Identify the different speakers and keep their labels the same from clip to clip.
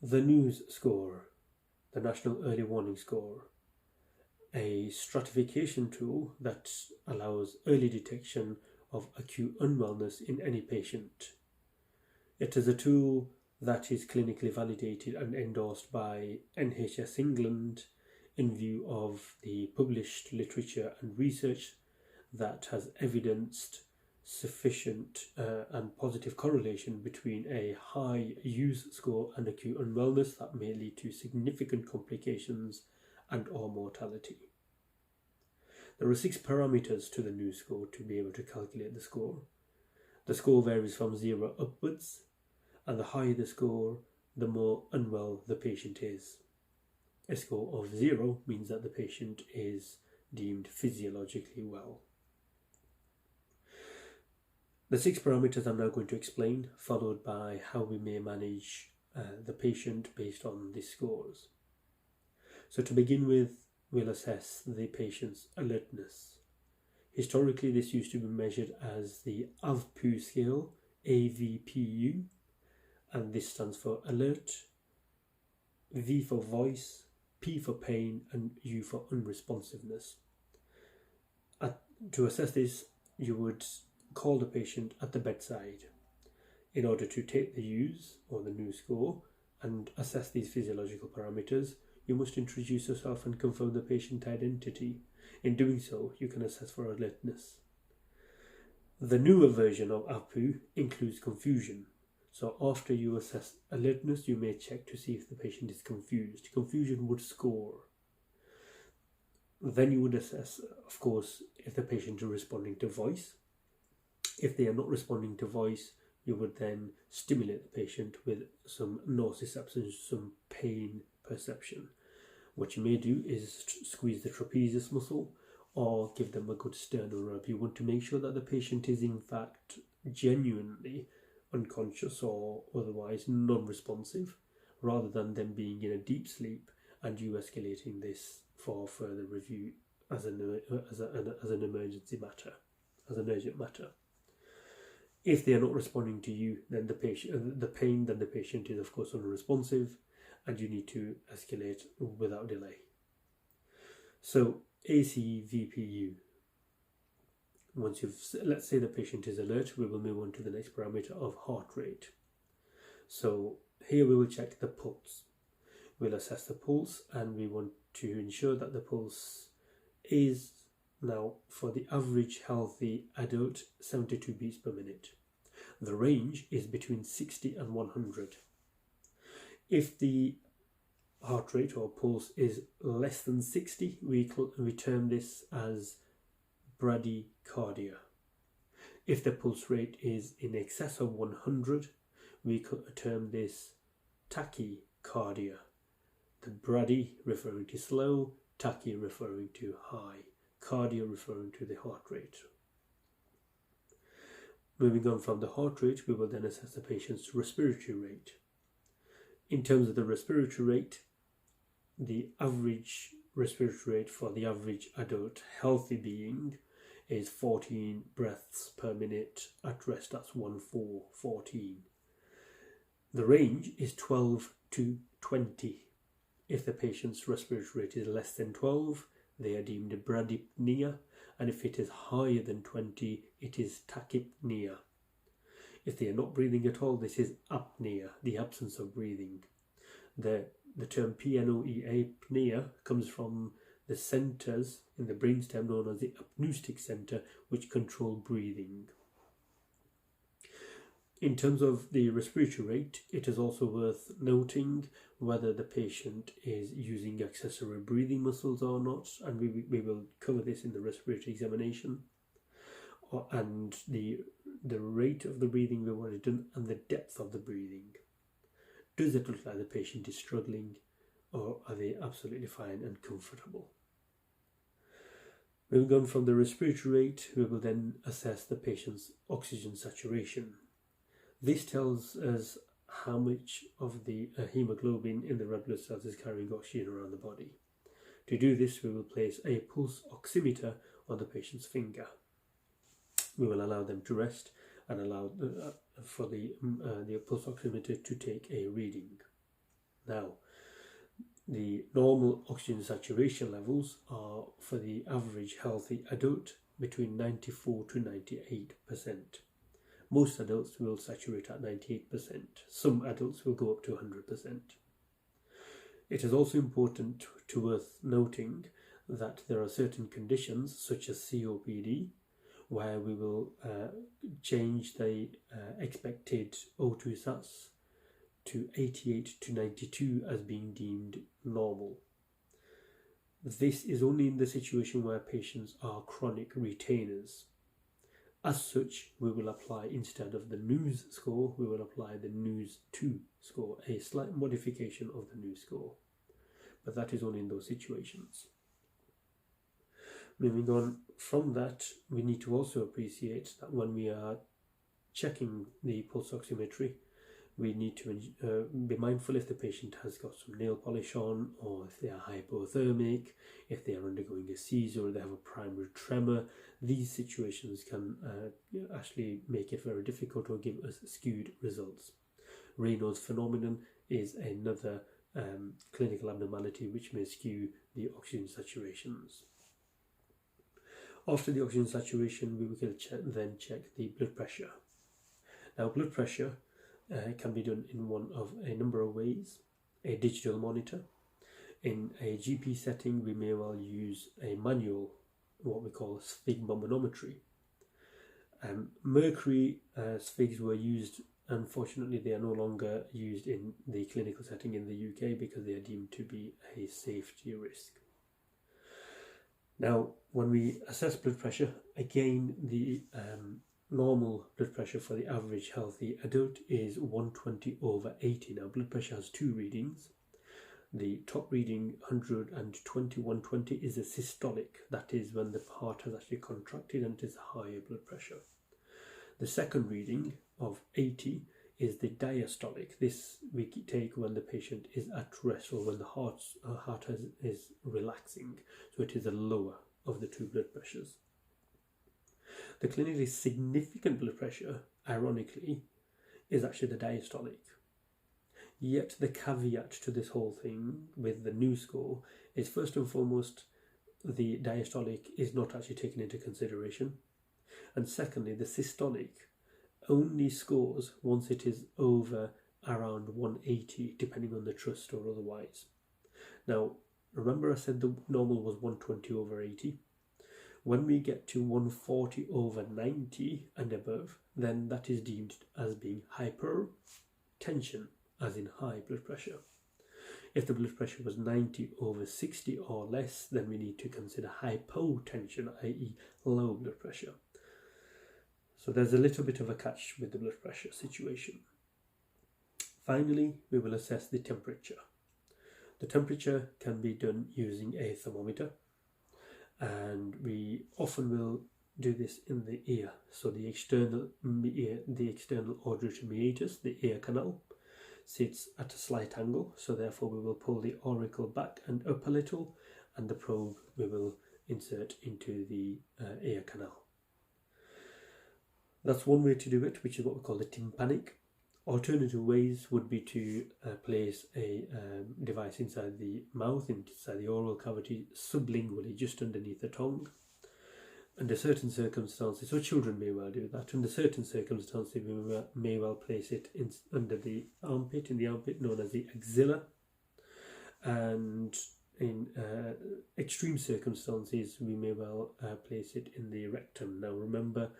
Speaker 1: The NEWS score, the National Early Warning Score, a stratification tool that allows early detection of acute unwellness in any patient. It is a tool that is clinically validated and endorsed by NHS England in view of the published literature and research that has evidenced sufficient and positive correlation between a high use score and acute unwellness that may lead to significant complications and or mortality. There are 6 parameters to the NEWS score to be able to calculate the score. The score varies from 0 upwards, and the higher the score, the more unwell the patient is. A score of 0 means that the patient is deemed physiologically well. The 6 parameters I'm now going to explain, followed by how we may manage the patient based on these scores. So to begin with, we'll assess the patient's alertness. Historically, this used to be measured as the AVPU scale, AVPU, and this stands for alert, V for voice, P for pain, and U for unresponsiveness. To assess this, you would call the patient at the bedside in order to take the use or the NEWS score and assess these physiological parameters. You must introduce yourself and confirm the patient identity. In doing so, you can assess for alertness. The newer version of AVPU includes confusion. So after you assess alertness, you may check to see if the patient is confused. Confusion would score. Then you would assess, of course, if the patient is responding to voice. If they are not responding to voice, you would then stimulate the patient with some nociception, some pain perception. What you may do is squeeze the trapezius muscle or give them a good sternal rub. You want to make sure that the patient is in fact genuinely unconscious or otherwise non-responsive, rather than them being in a deep sleep and you escalating this for further review as an emergency matter, as an urgent matter. If they are not responding to you, then the patient is of course unresponsive, and you need to escalate without delay. So ACVPU. Once let's say the patient is alert, we will move on to the next parameter of heart rate. So here we will check the pulse. We'll assess the pulse, and we want to ensure that the pulse is now, for the average healthy adult, 72 beats per minute. The range is between 60 and 100. If the heart rate or pulse is less than 60, we term this as bradycardia. If the pulse rate is in excess of 100, we term this tachycardia. The brady referring to slow, tachy referring to high, cardia referring to the heart rate. Moving on from the heart rate, we will then assess the patient's respiratory rate. In terms of the respiratory rate, the average respiratory rate for the average adult healthy being is 14 breaths per minute at rest. That's 14. The range is 12 to 20. If the patient's respiratory rate is less than 12, they are deemed bradypnea, and if it is higher than 20, it is tachypnea. If they are not breathing at all, this is apnea, the absence of breathing. The term pnoea, pnea, comes from the centers in the brainstem known as the apneustic center, which control breathing. In terms of the respiratory rate, it is also worth noting whether the patient is using accessory breathing muscles or not, and we will cover this in the respiratory examination. And the rate of the breathing we've already done, and the depth of the breathing. Does it look like the patient is struggling, or are they absolutely fine and comfortable? Moving on from the respiratory rate, we will then assess the patient's oxygen saturation. This tells us how much of the hemoglobin in the red blood cells is carrying oxygen around the body. To do this, we will place a pulse oximeter on the patient's finger. We will allow them to rest and allow for the pulse oximeter to take a reading. Now, the normal oxygen saturation levels are for the average healthy adult between 94 to 98%. Most adults will saturate at 98%. Some adults will go up to 100%. It is also important to worth noting that there are certain conditions such as COPD where we will change the expected O2 sats to 88 to 92 as being deemed normal. This is only in the situation where patients are chronic retainers. As such, we will apply, instead of the NEWS score, we will apply the NEWS 2 score, a slight modification of the NEWS score. But that is only in those situations. Moving on from that, we need to also appreciate that when we are checking the pulse oximetry, we need to be mindful if the patient has got some nail polish on, or if they are hypothermic, if they are undergoing a seizure, or they have a primary tremor. These situations can actually make it very difficult or give us skewed results. Raynaud's phenomenon is another clinical abnormality which may skew the oxygen saturations. After the oxygen saturation, we will then check the blood pressure. Now, blood pressure can be done in one of a number of ways. A digital monitor. In a GP setting, we may well use a manual, what we call sphygmomanometry. Mercury sphigs were used. Unfortunately, they are no longer used in the clinical setting in the UK because they are deemed to be a safety risk. Now, when we assess blood pressure, again, the normal blood pressure for the average healthy adult is 120/80. Now, blood pressure has two readings. The top reading, 120/120, is a systolic. That is when the heart has actually contracted and it is higher blood pressure. The second reading of 80 is the diastolic. This we take when the patient is at rest or when the heart is relaxing. So it is the lower of the two blood pressures. The clinically significant blood pressure, ironically, is actually the diastolic. Yet the caveat to this whole thing with the NEWS score is, first and foremost, the diastolic is not actually taken into consideration. And secondly, the systolic only scores once it is over around 180, depending on the trust or otherwise. Now, remember I said the normal was 120/80. When we get to 140/90 and above, then that is deemed as being hypertension, as in high blood pressure. If the blood pressure was 90/60 or less, then we need to consider hypotension, i.e. low blood pressure. So there's a little bit of a catch with the blood pressure situation. Finally, we will assess the temperature. The temperature can be done using a thermometer, and we often will do this in the ear. So the external auditory meatus, the ear canal, sits at a slight angle, so therefore we will pull the auricle back and up a little, and the probe we will insert into the ear canal. That's one way to do it, which is what we call the tympanic. Alternative ways would be to place a device inside the mouth, inside the oral cavity, sublingually, just underneath the tongue. Under certain circumstances, so children may well do that. Under certain circumstances, we may well place it under the armpit, in the armpit known as the axilla. And in extreme circumstances, we may well place it in the rectum. Now remember,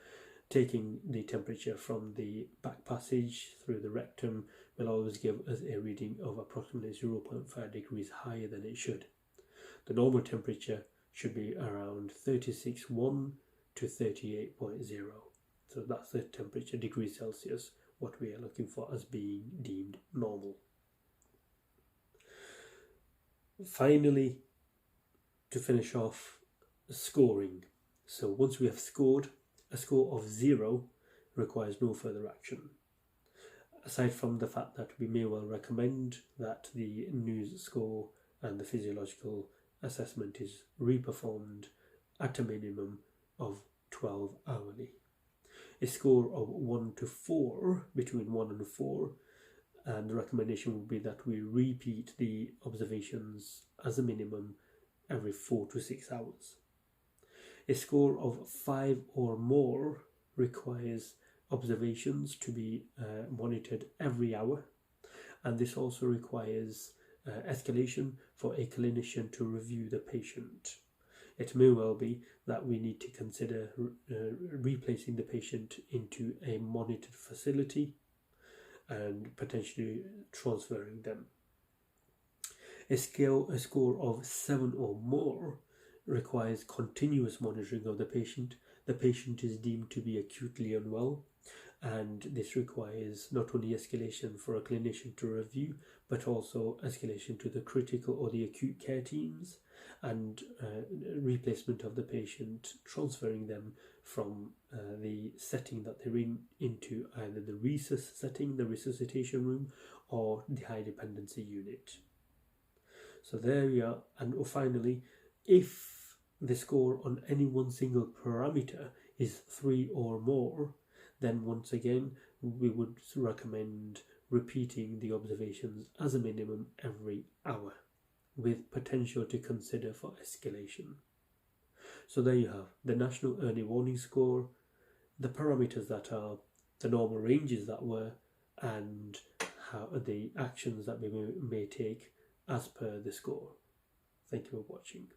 Speaker 1: taking the temperature from the back passage through the rectum will always give us a reading of approximately 0.5 degrees higher than it should. The normal temperature should be around 36.1 to 38.0. So that's the temperature, degrees Celsius, what we are looking for as being deemed normal. Finally, to finish off, scoring. So once we have scored, a score of 0 requires no further action. Aside from the fact that we may well recommend that the NEWS score and the physiological assessment is reperformed at a minimum of 12 hourly. A score of 1 to 4, between 1 and 4, and the recommendation would be that we repeat the observations as a minimum every 4 to 6 hours. A score of 5 or more requires observations to be monitored every hour, and this also requires escalation for a clinician to review the patient. It may well be that we need to consider replacing the patient into a monitored facility and potentially transferring them. A score of 7 or more requires continuous monitoring of the patient. The patient is deemed to be acutely unwell, and this requires not only escalation for a clinician to review, but also escalation to the critical or the acute care teams, and replacement of the patient, transferring them from the setting that they're into either the resus setting, the resuscitation room, or the high dependency unit. So there we are. And finally, if the score on any one single parameter is 3 or more, then once again we would recommend repeating the observations as a minimum every hour, with potential to consider for escalation. So there you have the National Early Warning Score, the parameters that are, the normal ranges that were, and how the actions that we may take as per the score. Thank you for watching.